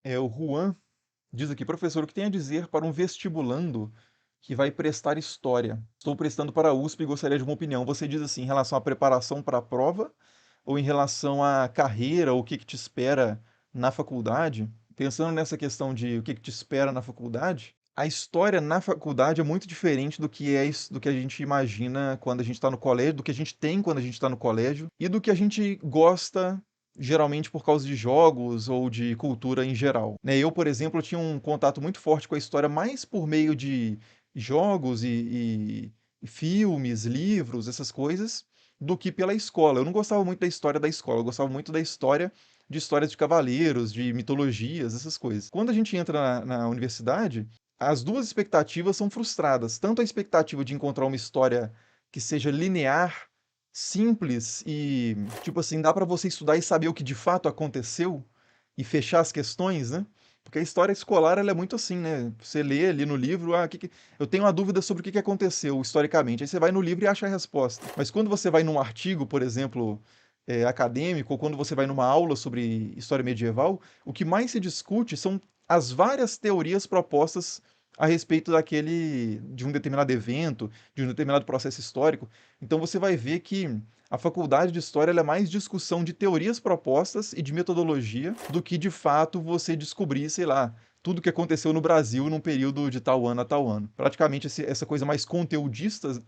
O Juan diz aqui, professor, o que tem a dizer para um vestibulando que vai prestar história? Estou prestando para a USP e gostaria de uma opinião. Você diz assim, em relação à preparação para a prova ou em relação à carreira, o que que te espera na faculdade? Pensando nessa questão de o que que te espera na faculdade, a história na faculdade é muito diferente do que a gente imagina quando a gente está no colégio, do que a gente tem quando a gente está no colégio e do que a gente gosta geralmente por causa de jogos ou de cultura em geral, né? Eu, por exemplo, tinha um contato muito forte com a história mais por meio de jogos e filmes, livros, essas coisas, do que pela escola. Eu não gostava muito da história da escola, eu gostava muito da história de histórias de cavaleiros, de mitologias, essas coisas. Quando a gente entra na universidade, as duas expectativas são frustradas. Tanto a expectativa de encontrar uma história que seja linear, simples e, tipo assim, dá pra você estudar e saber o que de fato aconteceu e fechar as questões, né? Porque a história escolar ela é muito assim, né? Você lê ali no livro, eu tenho uma dúvida sobre o que que aconteceu historicamente. Aí você vai no livro e acha a resposta. Mas quando você vai num artigo, por exemplo, acadêmico, ou quando você vai numa aula sobre história medieval, o que mais se discute são as várias teorias propostas a respeito de um determinado evento, de um determinado processo histórico. Então você vai ver que a faculdade de história ela é mais discussão de teorias propostas e de metodologia do que de fato você descobrir, sei lá, tudo que aconteceu no Brasil num período de tal ano a tal ano. Praticamente essa coisa mais conteudista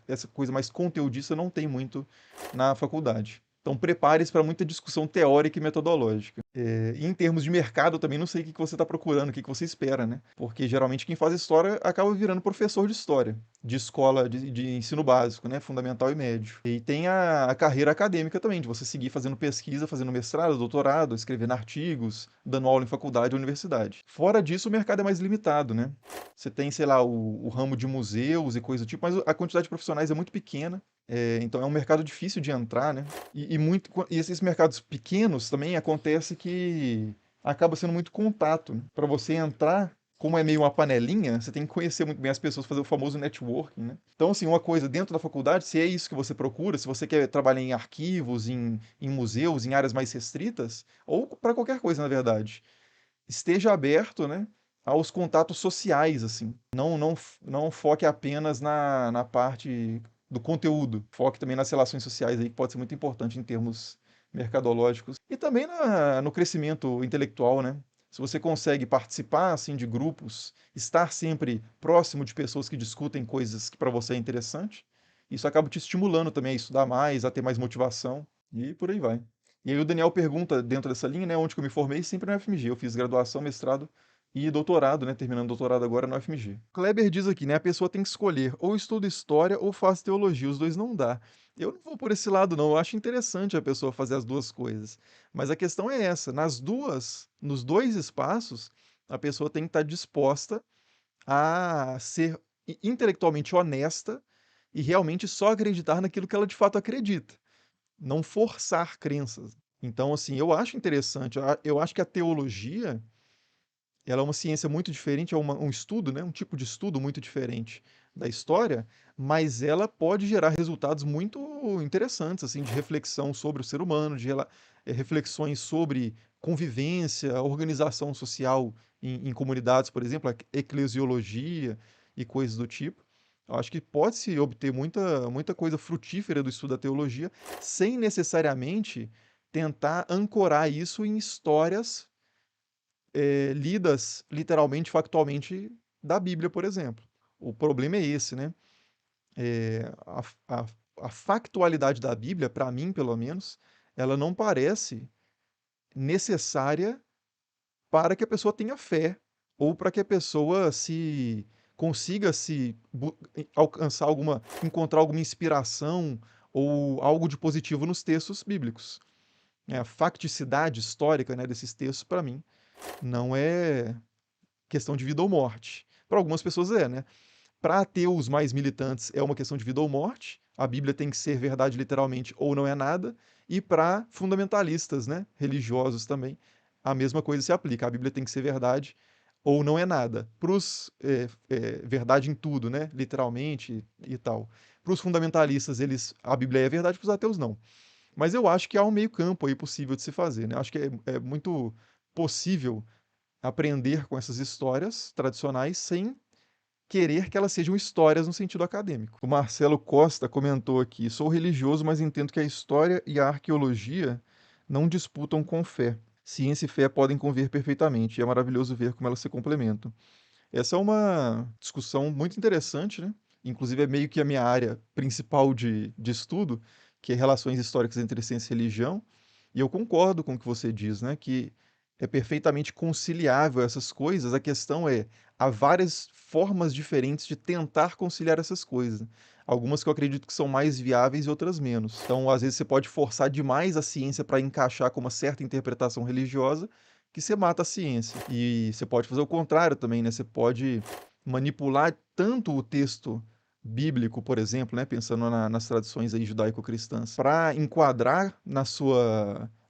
não tem muito na faculdade. Então prepare-se para muita discussão teórica e metodológica. E em termos de mercado, eu também não sei o que que você está procurando, o que que você espera, né? Porque geralmente quem faz história acaba virando professor de história, de escola de ensino básico, né? Fundamental e médio. E tem a carreira acadêmica também, de você seguir fazendo pesquisa, fazendo mestrado, doutorado, escrevendo artigos, dando aula em faculdade ou universidade. Fora disso, o mercado é mais limitado, né? Você tem, sei lá, o ramo de museus e coisa do tipo, mas a quantidade de profissionais é muito pequena. Então é um mercado difícil de entrar, né? E esses mercados pequenos também acontece que acaba sendo muito contato, né? Para você entrar, como é meio uma panelinha, você tem que conhecer muito bem as pessoas, fazer o famoso networking, né? Então, assim, uma coisa dentro da faculdade, se é isso que você procura, se você quer trabalhar em arquivos, em museus, em áreas mais restritas, ou para qualquer coisa, na verdade, esteja aberto, né, aos contatos sociais, assim. Não foque apenas na parte do conteúdo. Foque também nas relações sociais aí, que pode ser muito importante em termos mercadológicos. E também no crescimento intelectual, né? Se você consegue participar assim de grupos, estar sempre próximo de pessoas que discutem coisas que para você é interessante, isso acaba te estimulando também a estudar mais, a ter mais motivação e por aí vai. E aí o Daniel pergunta dentro dessa linha, né, onde que eu me formei, sempre na UFMG. Eu fiz graduação, mestrado e doutorado, né, terminando doutorado agora na UFMG. Kleber diz aqui, né, a pessoa tem que escolher ou estuda história ou faz teologia, os dois não dá. Eu não vou por esse lado não, eu acho interessante a pessoa fazer as duas coisas. Mas a questão é essa, nos dois espaços, a pessoa tem que estar disposta a ser intelectualmente honesta e realmente só acreditar naquilo que ela de fato acredita, não forçar crenças. Então, assim, eu acho interessante. Eu acho que a teologia, ela é uma ciência muito diferente, é um estudo, né? Um tipo de estudo muito diferente da história, mas ela pode gerar resultados muito interessantes, assim, de reflexão sobre o ser humano, reflexões sobre convivência, organização social em comunidades, por exemplo, a eclesiologia e coisas do tipo. Eu acho que pode-se obter muita coisa frutífera do estudo da teologia, sem necessariamente tentar ancorar isso em histórias lidas literalmente, factualmente da Bíblia, por exemplo. O problema é esse, né? É, a, a, a factualidade da Bíblia, para mim, pelo menos, ela não parece necessária para que a pessoa tenha fé ou para que a pessoa se consiga alcançar encontrar alguma inspiração ou algo de positivo nos textos bíblicos. A facticidade histórica, né, desses textos, para mim, não é questão de vida ou morte. Para algumas pessoas é, né? Para ateus mais militantes é uma questão de vida ou morte. A Bíblia tem que ser verdade literalmente ou não é nada. E para fundamentalistas, né, religiosos também, a mesma coisa se aplica. A Bíblia tem que ser verdade ou não é nada. Para os verdade em tudo, né, literalmente e tal. Para os fundamentalistas, a Bíblia é verdade, para os ateus não. Mas eu acho que há um meio campo aí possível de se fazer, né? Acho que é muito possível aprender com essas histórias tradicionais sem querer que elas sejam histórias no sentido acadêmico. O Marcelo Costa comentou aqui: sou religioso, mas entendo que a história e a arqueologia não disputam com fé. Ciência e fé podem conviver perfeitamente, e é maravilhoso ver como elas se complementam. Essa é uma discussão muito interessante, né? Inclusive é meio que a minha área principal de estudo, que é relações históricas entre ciência e religião, e eu concordo com o que você diz, né? Que é perfeitamente conciliável essas coisas. A questão é, há várias formas diferentes de tentar conciliar essas coisas. Algumas que eu acredito que são mais viáveis e outras menos. Então, às vezes, você pode forçar demais a ciência para encaixar com uma certa interpretação religiosa, que você mata a ciência. E você pode fazer o contrário também, né? Você pode manipular tanto o texto bíblico, por exemplo, né, pensando nas tradições aí judaico-cristãs, para enquadrar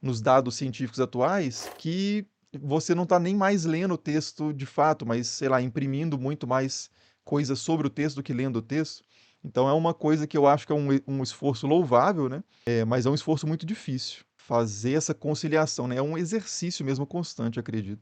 nos dados científicos atuais, que você não está nem mais lendo o texto de fato, mas, sei lá, imprimindo muito mais coisas sobre o texto do que lendo o texto. Então é uma coisa que eu acho que é um esforço louvável, né? Mas é um esforço muito difícil fazer essa conciliação, né? É um exercício mesmo constante, acredito.